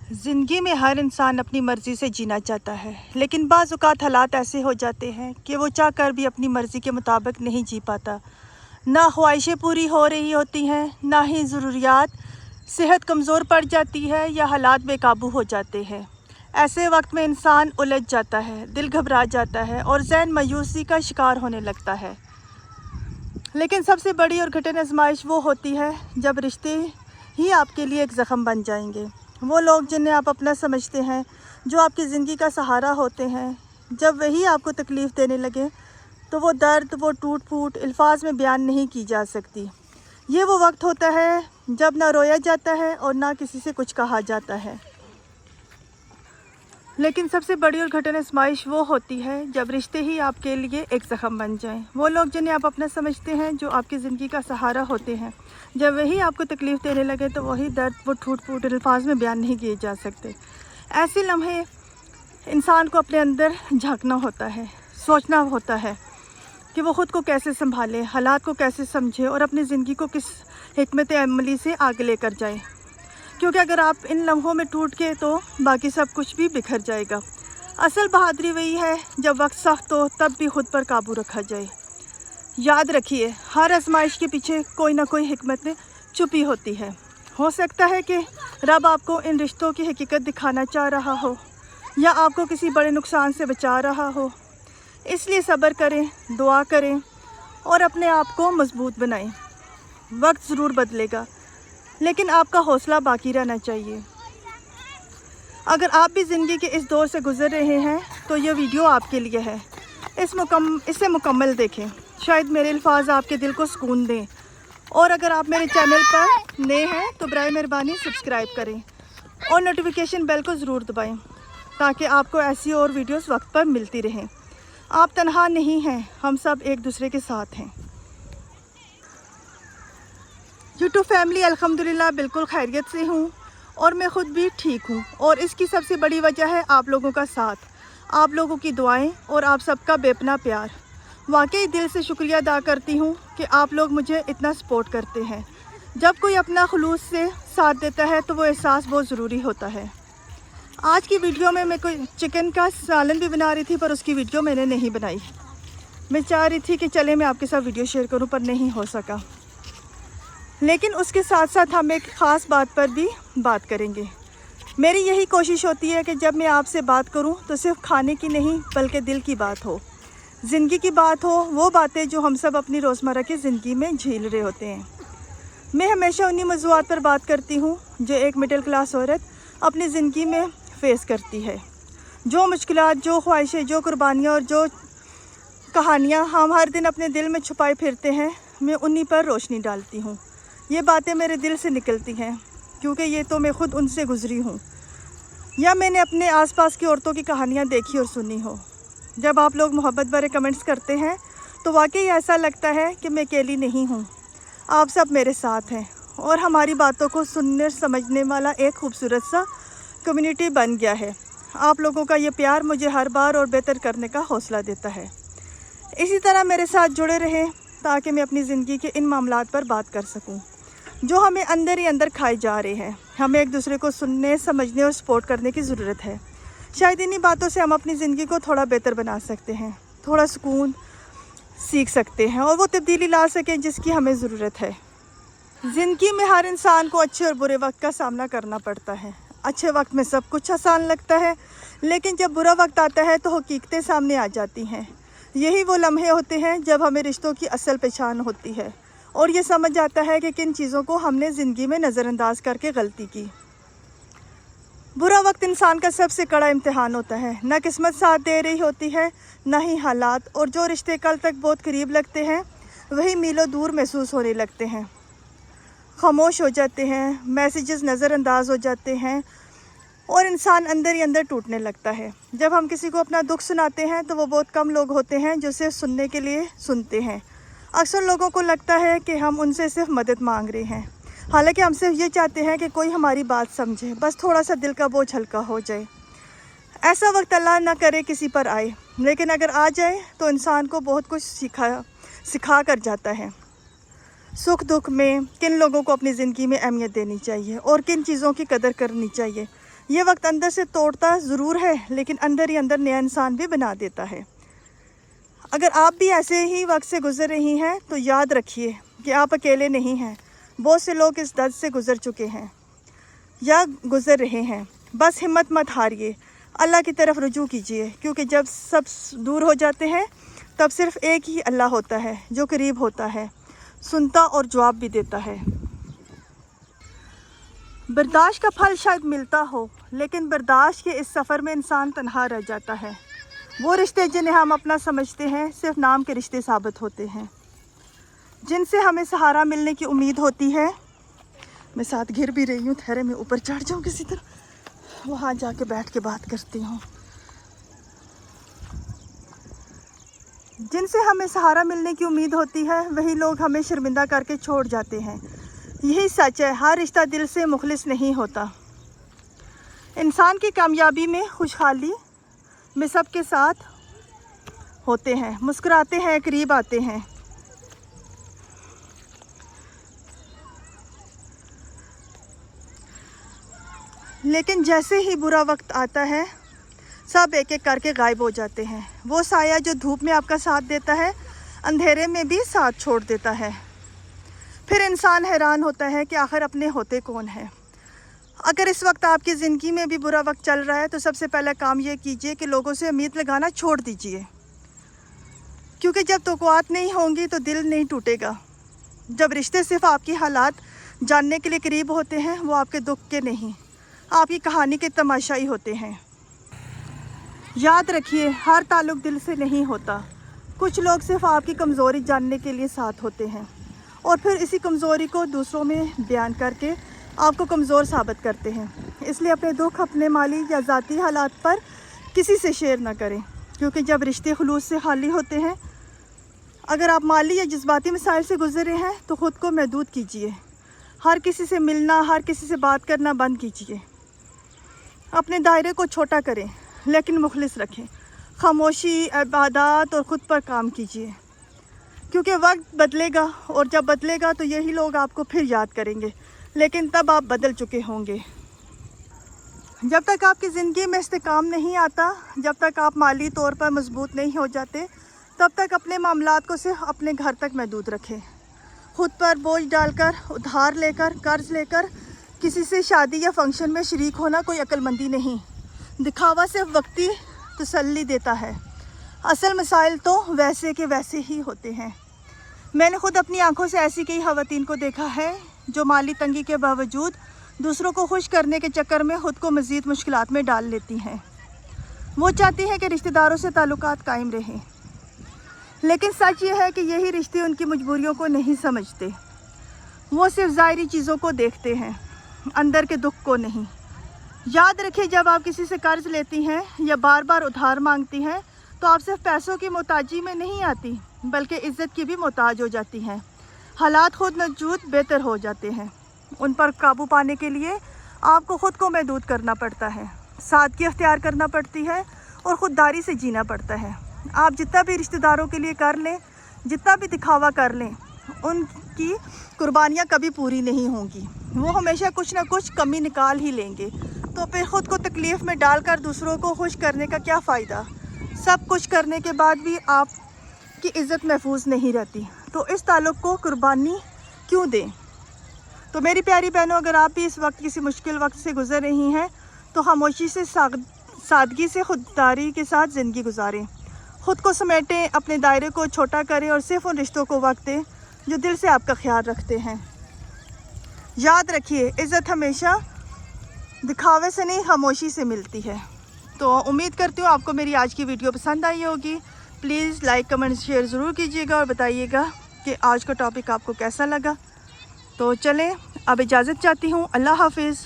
ज़िंदगी में हर इंसान अपनी मर्ज़ी से जीना चाहता है, लेकिन बाज़ औक़ात हालात ऐसे हो जाते हैं कि वो चाह कर भी अपनी मर्ज़ी के मुताबिक नहीं जी पाता। ना ख्वाहिशें पूरी हो रही होती हैं, ना ही ज़रूरियात, सेहत कमज़ोर पड़ जाती है या हालात बेकाबू हो जाते हैं। ऐसे वक्त में इंसान उलझ जाता है, दिल घबरा जाता है और ज़हन मायूसी का शिकार होने लगता है। लेकिन सबसे बड़ी और कठिन आजमाइश वो होती है जब रिश्ते ही आपके लिए एक ज़ख़म बन जाएंगे। वो लोग जिन्हें आप अपना समझते हैं, जो आपकी ज़िंदगी का सहारा होते हैं, जब वही आपको तकलीफ़ देने लगे तो वो दर्द, वो टूट फूट अल्फाज में बयान नहीं की जा सकती। ये वो वक्त होता है जब ना रोया जाता है और ना किसी से कुछ कहा जाता है। लेकिन सबसे बड़ी और कठिन आजमाइश वो होती है जब रिश्ते ही आपके लिए एक ज़ख़म बन जाएं। वो लोग जिन्हें आप अपना समझते हैं, जो आपकी ज़िंदगी का सहारा होते हैं, जब वही आपको तकलीफ़ देने लगे तो वही दर्द, वो टूट फूट अल्फाज में बयान नहीं किए जा सकते। ऐसे लम्हे इंसान को अपने अंदर झांकना होता है, सोचना होता है कि वो ख़ुद को कैसे संभाले, हालात को कैसे समझे और अपनी ज़िंदगी को किस हिकमत अमली से आगे लेकर जाए। क्योंकि अगर आप इन लम्हों में टूट के तो बाकी सब कुछ भी बिखर जाएगा। असल बहादुरी वही है जब वक्त सख्त हो तब भी खुद पर काबू रखा जाए। याद रखिए, हर आजमाइश के पीछे कोई ना कोई हिकमत छुपी होती है। हो सकता है कि रब आपको इन रिश्तों की हकीकत दिखाना चाह रहा हो या आपको किसी बड़े नुकसान से बचा रहा हो। इसलिए सब्र करें, दुआ करें और अपने आप को मजबूत बनाएं। वक्त ज़रूर बदलेगा, लेकिन आपका हौसला बाकी रहना चाहिए। अगर आप भी ज़िंदगी के इस दौर से गुज़र रहे हैं तो ये वीडियो आपके लिए है। इसे मुकम्मल देखें, शायद मेरे अल्फाज आपके दिल को सुकून दें। और अगर आप मेरे चैनल पर नए हैं तो बराए मेहरबानी सब्सक्राइब करें और नोटिफिकेशन बेल को ज़रूर दबाएं ताकि आपको ऐसी और वीडियोस वक्त पर मिलती रहें। आप तन्हा नहीं हैं, हम सब एक दूसरे के साथ हैं। यूट्यूब फैमिली अल्हम्दुलिल्लाह बिल्कुल खैरियत से हूँ और मैं ख़ुद भी ठीक हूँ, और इसकी सबसे बड़ी वजह है आप लोगों का साथ, आप लोगों की दुआएं और आप सबका बेपना प्यार। वाकई दिल से शुक्रिया अदा करती हूँ कि आप लोग मुझे इतना सपोर्ट करते हैं। जब कोई अपना खुलूस से साथ देता है तो वो एहसास बहुत ज़रूरी होता है। आज की वीडियो में मैं कोई चिकन का सालन भी बना रही थी, पर उसकी वीडियो मैंने नहीं बनाई। मैं चाह रही थी कि चले मैं आपके साथ वीडियो शेयर करूँ, पर नहीं हो सका। लेकिन उसके साथ साथ हम एक ख़ास बात पर भी बात करेंगे। मेरी यही कोशिश होती है कि जब मैं आपसे बात करूं तो सिर्फ खाने की नहीं बल्कि दिल की बात हो, ज़िंदगी की बात हो, वो बातें जो हम सब अपनी रोज़मर्रा की ज़िंदगी में झेल रहे होते हैं। मैं हमेशा उन्हीं मौज़ूआत पर बात करती हूँ जो एक मिडिल क्लास औरत अपनी ज़िंदगी में फ़ेस करती है। जो मुश्किलात, जो ख्वाहिशें, जो कुर्बानियाँ और जो कहानियाँ हम हर दिन अपने दिल में छुपाए फिरते हैं, मैं उन्हीं पर रोशनी डालती हूँ। ये बातें मेरे दिल से निकलती हैं क्योंकि ये तो मैं ख़ुद उनसे गुज़री हूँ या मैंने अपने आसपास की औरतों की कहानियाँ देखी और सुनी हो। जब आप लोग मोहब्बत भरे कमेंट्स करते हैं तो वाकई ऐसा लगता है कि मैं अकेली नहीं हूँ, आप सब मेरे साथ हैं और हमारी बातों को सुनने समझने वाला एक खूबसूरत सा कम्युनिटी बन गया है। आप लोगों का ये प्यार मुझे हर बार और बेहतर करने का हौसला देता है। इसी तरह मेरे साथ जुड़े रहें ताकि मैं अपनी ज़िंदगी के इन मामलात पर बात कर सकूँ जो हमें अंदर ही अंदर खाए जा रहे हैं। हमें एक दूसरे को सुनने, समझने और सपोर्ट करने की ज़रूरत है। शायद इन्हीं बातों से हम अपनी ज़िंदगी को थोड़ा बेहतर बना सकते हैं, थोड़ा सुकून सीख सकते हैं और वो तब्दीली ला सकें जिसकी हमें ज़रूरत है। ज़िंदगी में हर इंसान को अच्छे और बुरे वक्त का सामना करना पड़ता है। अच्छे वक्त में सब कुछ आसान लगता है, लेकिन जब बुरा वक्त आता है तो हकीकतें सामने आ जाती हैं। यही वो लम्हे होते हैं जब हमें रिश्तों की असल पहचान होती है और ये समझ आता है कि किन चीज़ों को हमने ज़िंदगी में नज़रअंदाज करके गलती की। बुरा वक्त इंसान का सबसे कड़ा इम्तिहान होता है। ना किस्मत साथ दे रही होती है, ना ही हालात, और जो रिश्ते कल तक बहुत करीब लगते हैं वही मीलों दूर महसूस होने लगते हैं। खामोश हो जाते हैं, मैसेजेस नज़रअंदाज हो जाते हैं और इंसान अंदर ही अंदर टूटने लगता है। जब हम किसी को अपना दुख सुनाते हैं तो वो बहुत कम लोग होते हैं जो सिर्फ सुनने के लिए सुनते हैं। अक्सर लोगों को लगता है कि हम उनसे सिर्फ मदद मांग रहे हैं, हालांकि हम सिर्फ ये चाहते हैं कि कोई हमारी बात समझे, बस थोड़ा सा दिल का बोझ हल्का हो जाए। ऐसा वक्त अल्लाह ना करे किसी पर आए, लेकिन अगर आ जाए तो इंसान को बहुत कुछ सिखा कर जाता है। सुख दुख में किन लोगों को अपनी ज़िंदगी में अहमियत देनी चाहिए और किन चीज़ों की कदर करनी चाहिए, ये वक्त अंदर से तोड़ता ज़रूर है, लेकिन अंदर ही अंदर नया इंसान भी बना देता है। अगर आप भी ऐसे ही वक्त से गुज़र रही हैं तो याद रखिए कि आप अकेले नहीं हैं। बहुत से लोग इस दर्द से गुज़र चुके हैं या गुज़र रहे हैं। बस हिम्मत मत हारिए, अल्लाह की तरफ रुजू कीजिए, क्योंकि जब सब दूर हो जाते हैं तब सिर्फ़ एक ही अल्लाह होता है जो करीब होता है, सुनता और जवाब भी देता है। बर्दाश्त का फल शायद मिलता हो, लेकिन बर्दाश्त के इस सफ़र में इंसान तन्हा रह जाता है। वो रिश्ते जिन्हें हम अपना समझते हैं सिर्फ नाम के रिश्ते साबित होते हैं। जिनसे हमें सहारा मिलने की उम्मीद होती है, मैं साथ घिर भी रही हूँ, ठहरे मैं ऊपर चढ़ जाऊँ किसी तरह, वहाँ जाके बैठ के बात करती हूँ। जिनसे हमें सहारा मिलने की उम्मीद होती है वही लोग हमें शर्मिंदा करके छोड़ जाते हैं। यही सच है, हर रिश्ता दिल से मुखलिस नहीं होता। इंसान की कामयाबी में, खुशहाली में सबके साथ होते हैं, मुस्कुराते हैं, करीब आते हैं। लेकिन जैसे ही बुरा वक्त आता है सब एक एक करके गायब हो जाते हैं। वो साया जो धूप में आपका साथ देता है अंधेरे में भी साथ छोड़ देता है। फिर इंसान हैरान होता है कि आखिर अपने होते कौन है। अगर इस वक्त आपकी ज़िंदगी में भी बुरा वक्त चल रहा है तो सबसे पहला काम ये कीजिए कि लोगों से उम्मीद लगाना छोड़ दीजिए, क्योंकि जब तौक़ुआत नहीं होंगी तो दिल नहीं टूटेगा। जब रिश्ते सिर्फ आपकी हालात जानने के लिए करीब होते हैं, वो आपके दुख के नहीं, आपकी कहानी के तमाशाई होते हैं। याद रखिए, हर ताल्लुक़ दिल से नहीं होता। कुछ लोग सिर्फ आपकी कमज़ोरी जानने के लिए साथ होते हैं और फिर इसी कमज़ोरी को दूसरों में बयान करके आपको कमज़ोर साबित करते हैं। इसलिए अपने दुख अपने माली या ज़ाती हालात पर किसी से शेयर ना करें, क्योंकि जब रिश्ते खुलूस से खाली होते हैं, अगर आप माली या जज्बाती मसाइल से गुज़रे हैं तो ख़ुद को महदूद कीजिए। हर किसी से मिलना, हर किसी से बात करना बंद कीजिए। अपने दायरे को छोटा करें लेकिन मुखलिस रखें। खामोशी, इबादत और ख़ुद पर काम कीजिए, क्योंकि वक्त बदलेगा और जब बदलेगा तो यही लोग आपको फिर याद करेंगे, लेकिन तब आप बदल चुके होंगे। जब तक आपकी ज़िंदगी में इस्तेकाम नहीं आता, जब तक आप माली तौर पर मजबूत नहीं हो जाते, तब तक अपने मामलात को सिर्फ अपने घर तक महदूद रखें। खुद पर बोझ डालकर, उधार लेकर, कर्ज लेकर किसी से शादी या फंक्शन में शरीक होना कोई अक्लमंदी नहीं। दिखावा सिर्फ वक्ती तसल्ली देता है। असल मसाइल तो वैसे के वैसे ही होते हैं। मैंने खुद अपनी आंखों से ऐसी कई ख़वातीन को देखा है जो माली तंगी के बावजूद दूसरों को खुश करने के चक्कर में ख़ुद को मज़ीद मुश्किलात में डाल लेती हैं। वो चाहती हैं कि रिश्तेदारों से ताल्लुकात कायम रहें, लेकिन सच ये है कि यही रिश्ते उनकी मजबूरियों को नहीं समझते। वो सिर्फ ज़ाहिरी चीज़ों को देखते हैं, अंदर के दुख को नहीं। याद रखिए, जब आप किसी से कर्ज लेती हैं या बार बार उधार मांगती हैं तो आप सिर्फ पैसों की मोहताजी में नहीं आती, बल्कि इज़्ज़त की भी मोहताज हो जाती हैं। हालात खुद मौजूद बेहतर हो जाते हैं। उन पर काबू पाने के लिए आपको ख़ुद को महदूद करना पड़ता है, सादगी अख्तियार करना पड़ती है और ख़ुददारी से जीना पड़ता है। आप जितना भी रिश्तेदारों के लिए कर लें, जितना भी दिखावा कर लें, उनकी कुर्बानियाँ कभी पूरी नहीं होंगी। वो हमेशा कुछ ना कुछ कमी निकाल ही लेंगे। तो फिर ख़ुद को तकलीफ़ में डालकर दूसरों को खुश करने का क्या फ़ायदा। सब कुछ करने के बाद भी आपकी इज़्ज़त महफूज नहीं रहती, तो इस ताल्लुक़ को कुर्बानी क्यों दें। तो मेरी प्यारी बहनों, अगर आप भी इस वक्त किसी मुश्किल वक्त से गुज़र रही हैं तो खामोशी से, सादगी से, खुददारी के साथ ज़िंदगी गुजारें। ख़ुद को समेटें, अपने दायरे को छोटा करें और सिर्फ उन रिश्तों को वक्त दें जो दिल से आपका ख्याल रखते हैं। याद रखिए, इज़्ज़त हमेशा दिखावे से नहीं, खामोशी से मिलती है। तो उम्मीद करती हूँ आपको मेरी आज की वीडियो पसंद आई होगी। प्लीज़ लाइक, कमेंट, शेयर ज़रूर कीजिएगा और बताइएगा कि आज का टॉपिक आपको कैसा लगा। तो चलें, अब इजाज़त चाहती हूँ। अल्लाह हाफिज़।